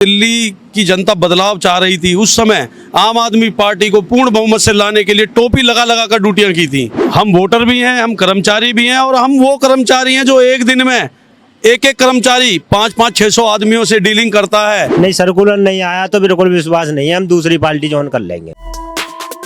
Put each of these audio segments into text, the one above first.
दिल्ली की जनता बदलाव चाह रही थी, उस समय आम आदमी पार्टी को पूर्ण बहुमत से लाने के लिए टोपी लगा लगा कर ड्यूटियां की थी। हम वोटर भी हैं, हम कर्मचारी भी हैं, और हम वो कर्मचारी हैं जो एक दिन में एक एक कर्मचारी 500-500, 600 आदमियों से डीलिंग करता है। नहीं, सर्कुलर नहीं आया तो बिल्कुल विश्वास नहीं है, हम दूसरी पार्टी ज्वाइन कर लेंगे।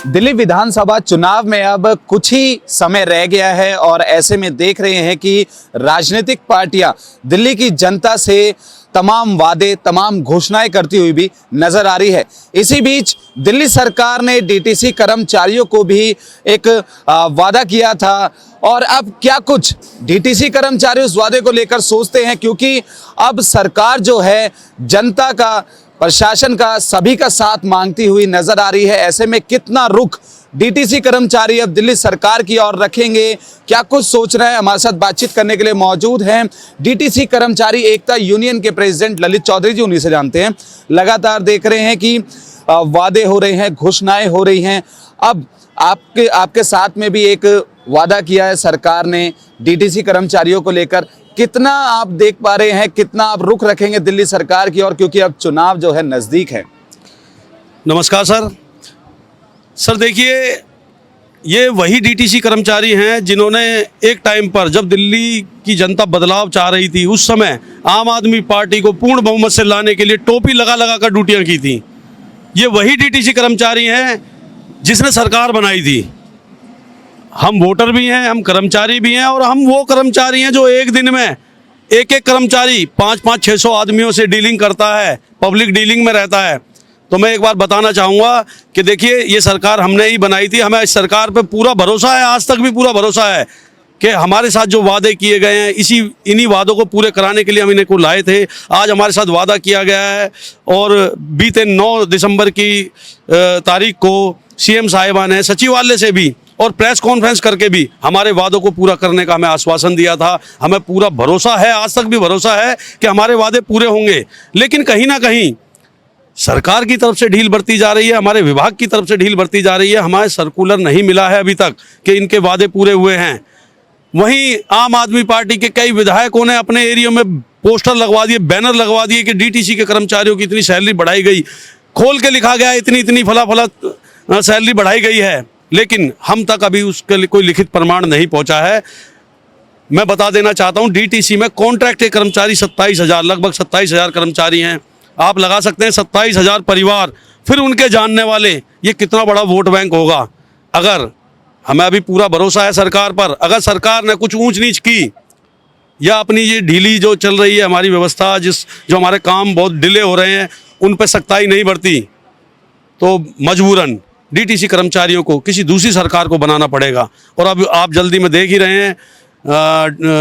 दिल्ली विधानसभा चुनाव में अब कुछ ही समय रह गया है और ऐसे में देख रहे हैं कि राजनीतिक पार्टियां दिल्ली की जनता से तमाम वादे, तमाम घोषणाएं करती हुई भी नजर आ रही है। इसी बीच दिल्ली सरकार ने डीटीसी कर्मचारियों को भी एक वादा किया था, और अब क्या कुछ डीटीसी कर्मचारी उस वादे को लेकर सोचते हैं, क्योंकि अब सरकार जो है जनता का, प्रशासन का, सभी का साथ मांगती हुई नजर आ रही है। ऐसे में कितना रुख डीटीसी कर्मचारी अब दिल्ली सरकार की ओर रखेंगे, क्या कुछ सोच रहे हैं, हमारे साथ बातचीत करने के लिए मौजूद हैं डीटीसी कर्मचारी एकता यूनियन के प्रेसिडेंट ललित चौधरी जी। उन्हीं से जानते हैं। लगातार देख रहे हैं कि वादे हो रहे हैं, घोषणाएं हो रही हैं। अब आपके साथ में भी एक वादा किया है सरकार ने डीटीसी कर्मचारियों को लेकर, कितना आप देख पा रहे हैं, कितना आप रुख रखेंगे दिल्ली सरकार की ओर, क्योंकि अब चुनाव जो है नजदीक है? नमस्कार सर देखिए, ये वही डीटीसी कर्मचारी हैं जिन्होंने एक टाइम पर, जब दिल्ली की जनता बदलाव चाह रही थी, उस समय आम आदमी पार्टी को पूर्ण बहुमत से लाने के लिए टोपी लगा लगा कर ड्यूटियां की थी। ये वही डीटीसी कर्मचारी हैं जिसने सरकार बनाई थी। हम वोटर भी हैं, हम कर्मचारी भी हैं, और हम वो कर्मचारी हैं जो एक दिन में एक एक कर्मचारी 500-500, 600 आदमियों से डीलिंग करता है, पब्लिक डीलिंग में रहता है। तो मैं एक बार बताना चाहूँगा कि देखिए, ये सरकार हमने ही बनाई थी, हमें इस सरकार पे पूरा भरोसा है, आज तक भी पूरा भरोसा है कि हमारे साथ जो वादे किए गए हैं, इन्हीं वादों को पूरे कराने के लिए हम इन्हें को लाए थे। आज हमारे साथ वादा किया गया है, और बीते 9 दिसंबर की तारीख को सीएम साहिबा ने सचिवालय से भी और प्रेस कॉन्फ्रेंस करके भी हमारे वादों को पूरा करने का हमें आश्वासन दिया था। हमें पूरा भरोसा है, आज तक भी भरोसा है कि हमारे वादे पूरे होंगे। लेकिन कहीं ना कहीं सरकार की तरफ से ढील बरती जा रही है, हमारे विभाग की तरफ से ढील बरती जा रही है। हमारे सर्कुलर नहीं मिला है अभी तक कि इनके वादे पूरे हुए हैं। वहीं आम आदमी पार्टी के कई विधायकों ने अपने एरिया में पोस्टर लगवा दिए, बैनर लगवा दिए कि डीटीसी के कर्मचारियों की इतनी सैलरी बढ़ाई गई, खोल के लिखा गया इतनी इतनी फला सैलरी बढ़ाई गई है। लेकिन हम तक अभी उसके लिए कोई लिखित प्रमाण नहीं पहुंचा है। मैं बता देना चाहता हूं, डीटीसी में कॉन्ट्रैक्ट के कर्मचारी 27,000, लगभग 27,000 कर्मचारी हैं। आप लगा सकते हैं 27,000 परिवार, फिर उनके जानने वाले, ये कितना बड़ा वोट बैंक होगा। अगर हमें अभी पूरा भरोसा है सरकार पर, अगर सरकार ने कुछ ऊंच नीच की या अपनी ये ढीली जो चल रही है हमारी व्यवस्था, जो हमारे काम बहुत डिले हो रहे हैं, उन पर सख्ताई नहीं बरती, तो मजबूरन डीटीसी कर्मचारियों को किसी दूसरी सरकार को बनाना पड़ेगा। और अब आप जल्दी में देख ही रहे हैं,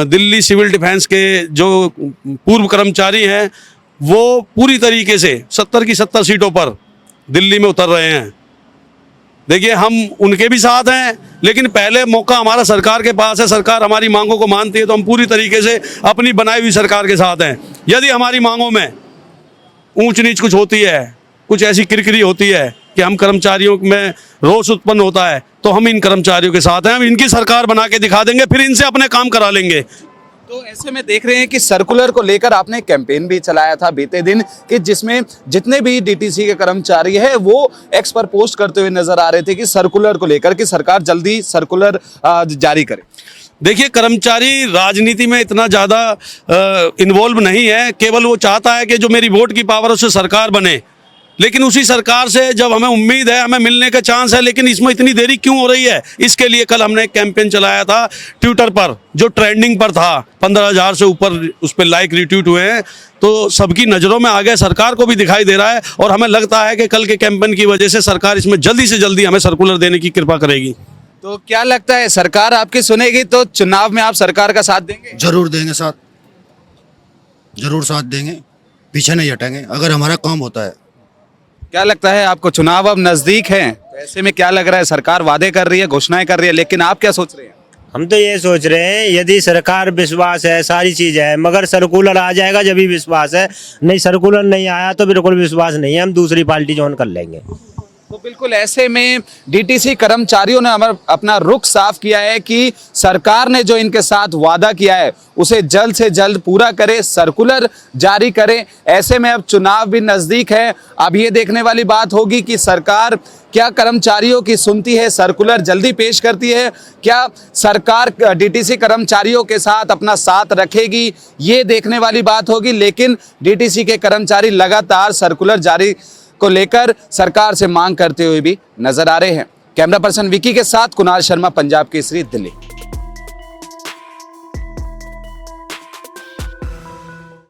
दिल्ली सिविल डिफेंस के जो पूर्व कर्मचारी हैं, वो पूरी तरीके से 70 की 70 सीटों पर दिल्ली में उतर रहे हैं। देखिए, हम उनके भी साथ हैं, लेकिन पहले मौका हमारा सरकार के पास है। सरकार हमारी मांगों को मानती है तो हम पूरी तरीके से अपनी बनाई हुई सरकार के साथ हैं। यदि हमारी मांगों में ऊंच नीच कुछ होती है, कुछ ऐसी किरकिरी होती है कि हम कर्मचारियों में रोष उत्पन्न होता है, तो हम इन कर्मचारियों के साथ हैं। हम इनकी सरकार बना के दिखा देंगे, फिर इनसे अपने काम करा लेंगे। तो ऐसे में देख रहे हैं कि सर्कुलर को लेकर आपने कैंपेन भी चलाया था बीते दिन, कि जिसमें जितने भी डीटीसी के कर्मचारी हैं वो एक्स पर पोस्ट करते हुए नजर आ रहे थे कि सर्कुलर को लेकर कि सरकार जल्दी सर्कुलर जारी करे। देखिए, कर्मचारी राजनीति में इतना ज़्यादा इन्वॉल्व नहीं है, केवल वो चाहता है कि जो मेरी वोट की पावर उससे सरकार बने। लेकिन उसी सरकार से जब हमें उम्मीद है, हमें मिलने का चांस है, लेकिन इसमें इतनी देरी क्यों हो रही है? इसके लिए कल हमने एक कैंपेन चलाया था ट्विटर पर, जो ट्रेंडिंग पर था। 15,000 से ऊपर उस पर लाइक रिट्वीट हुए हैं, तो सबकी नज़रों में आ गया, सरकार को भी दिखाई दे रहा है। और हमें लगता है कि कल के कैंपेन की वजह से सरकार इसमें जल्दी से जल्दी हमें सर्कुलर देने की कृपा करेगी। तो क्या लगता है, सरकार आपकी सुनेगी तो चुनाव में आप सरकार का साथ देंगे? जरूर देंगे साथ, जरूर साथ देंगे, पीछे नहीं हटेंगे अगर हमारा काम होता है। क्या लगता है आपको, चुनाव अब नजदीक है, ऐसे में क्या लग रहा है? सरकार वादे कर रही है, घोषणाएं कर रही है, लेकिन आप क्या सोच रहे हैं? हम तो ये सोच रहे हैं, यदि सरकार विश्वास है, सारी चीज़ है, मगर सर्कुलर आ जाएगा जब भी विश्वास है। नहीं, सर्कुलर नहीं आया तो बिल्कुल विश्वास नहीं है, हम दूसरी पार्टी ज्वाइन कर लेंगे। तो बिल्कुल ऐसे में डीटीसी कर्मचारियों ने अपना रुख साफ किया है कि सरकार ने जो इनके साथ वादा किया है उसे जल्द से जल्द पूरा करे, सर्कुलर जारी करे। ऐसे में अब चुनाव भी नजदीक है। अब ये देखने वाली बात होगी कि सरकार क्या कर्मचारियों की सुनती है, सर्कुलर जल्दी पेश करती है, क्या सरकार डीटीसी कर्मचारियों के साथ अपना साथ रखेगी, ये देखने वाली बात होगी। लेकिन डीटीसी के कर्मचारी लगातार सर्कुलर जारी को लेकर सरकार से मांग करते हुए भी नजर आ रहे हैं। कैमरा पर्सन विकी के साथ कुणाल शर्मा, पंजाब केसरी, दिल्ली।